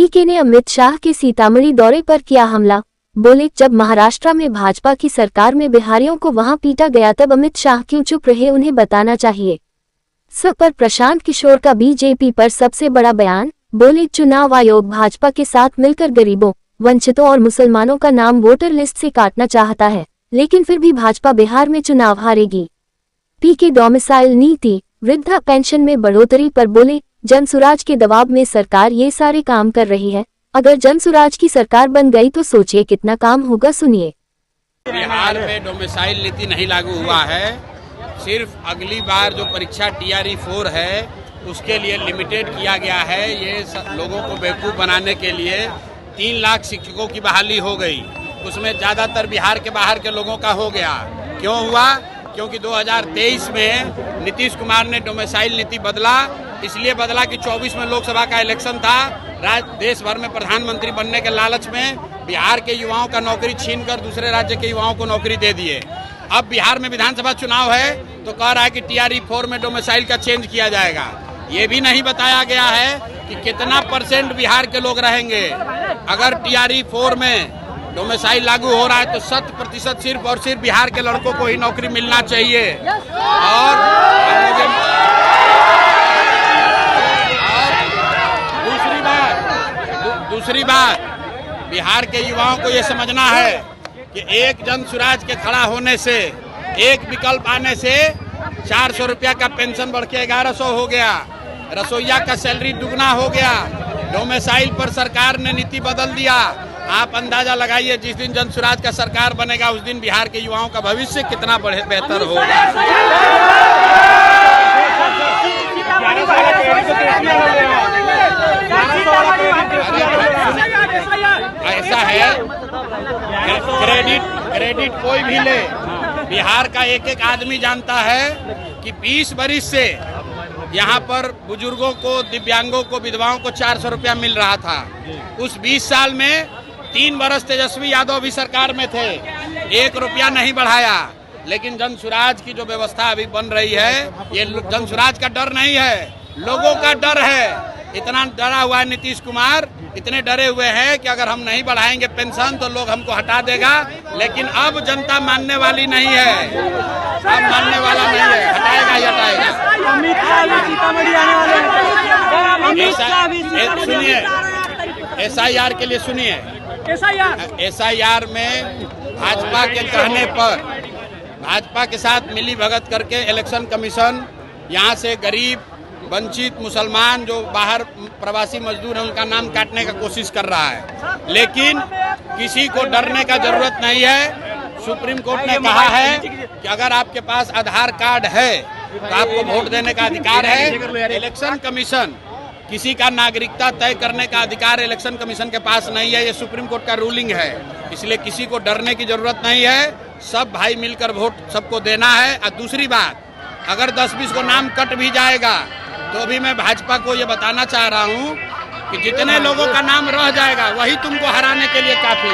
पीके ने अमित शाह के सीतामढ़ी दौरे पर किया हमला। बोले, जब महाराष्ट्र में भाजपा की सरकार में बिहारियों को वहां पीटा गया तब अमित शाह क्यों चुप रहे, उन्हें बताना चाहिए। पर प्रशांत किशोर का बीजेपी पर सबसे बड़ा बयान। बोले, चुनाव आयोग भाजपा के साथ मिलकर गरीबों, वंचितों और मुसलमानों का नाम वोटर लिस्ट से काटना चाहता है, लेकिन फिर भी भाजपा बिहार में चुनाव हारेगी। पीके डोमिसाइल नीति, वृद्धा पेंशन में बढ़ोतरी पर बोले, जनसुराज के दबाव में सरकार ये सारे काम कर रही है। अगर जनसुराज की सरकार बन गई तो सोचिए कितना काम होगा। सुनिए। बिहार में डोमिसाइल नीति नहीं लागू हुआ है। सिर्फ अगली बार जो परीक्षा TRE 4 है उसके लिए लिमिटेड किया गया है। ये लोगों को बेवकूफ़ बनाने के लिए 3 लाख शिक्षकों की बहाली हो गई। उसमें ज़्यादातर बिहार के बाहर के लोगों का हो गया। क्यों हुआ? क्योंकि 2023 में नीतीश कुमार ने डोमिसाइल नीति बदला। इसलिए बदला कि 24 में लोकसभा का इलेक्शन था। देश भर में प्रधानमंत्री बनने के लालच में बिहार के युवाओं का नौकरी छीनकर दूसरे राज्य के युवाओं को नौकरी दे दिए। अब बिहार में विधानसभा चुनाव है तो कह रहा है कि TRE 4 में डोमिसाइल का चेंज किया जाएगा। ये भी नहीं बताया गया है कि कितना % बिहार के लोग रहेंगे। अगर TRE 4 में डोमिसाइल लागू हो रहा है तो 100% सिर्फ और सिर्फ बिहार के लड़कों को ही नौकरी मिलना चाहिए। और दूसरी बात बिहार के युवाओं को ये समझना है कि एक जनसुराज के खड़ा होने से, एक विकल्प आने से 400 रुपया का पेंशन बढ़ के 1100 हो गया। रसोईया का सैलरी दुगना हो गया। डोमिसाइल पर सरकार ने नीति बदल दिया। आप अंदाजा लगाइए, जिस दिन जनसुराज का सरकार बनेगा उस दिन बिहार के युवाओं का भविष्य कितना बेहतर होगा। ऐसा है, क्रेडिट कोई भी ले, बिहार का एक एक आदमी जानता है कि 20 बरिस से यहाँ पर बुजुर्गों को, दिव्यांगों को, विधवाओं को 400 रुपया मिल रहा था। उस 20 साल में 3 बरस तेजस्वी यादव भी सरकार में थे, 1 रुपया नहीं बढ़ाया। लेकिन जनसुराज की जो व्यवस्था अभी बन रही है, ये जनसुराज का डर नहीं है, लोगों का डर है। इतना डरा हुआ है नीतीश कुमार, इतने डरे हुए हैं कि अगर हम नहीं बढ़ाएंगे पेंशन तो लोग हमको हटा देगा। लेकिन अब जनता मानने वाली नहीं है, अब मानने वाला नहीं है, हटाएगा ही हटाएगा। सुनिए, SIR के लिए सुनिए। SIR में भाजपा के कहने पर, भाजपा के साथ मिली भगत करके इलेक्शन कमीशन यहाँ से गरीब, वंचित, मुसलमान जो बाहर प्रवासी मजदूर हैं उनका नाम काटने का कोशिश कर रहा है। लेकिन किसी को डरने का जरूरत नहीं है। सुप्रीम कोर्ट ने कहा है कि अगर आपके पास आधार कार्ड है तो आपको वोट देने का अधिकार है। इलेक्शन कमीशन, किसी का नागरिकता तय करने का अधिकार इलेक्शन कमीशन के पास नहीं है। ये सुप्रीम कोर्ट का रूलिंग है, इसलिए किसी को डरने की जरूरत नहीं है। सब भाई मिलकर वोट सबको देना है। और दूसरी बात, अगर 10-20 को नाम कट भी जाएगा तो भी मैं भाजपा को ये बताना चाह रहा हूँ कि जितने लोगों का नाम रह जाएगा वही तुमको हराने के लिए काफी।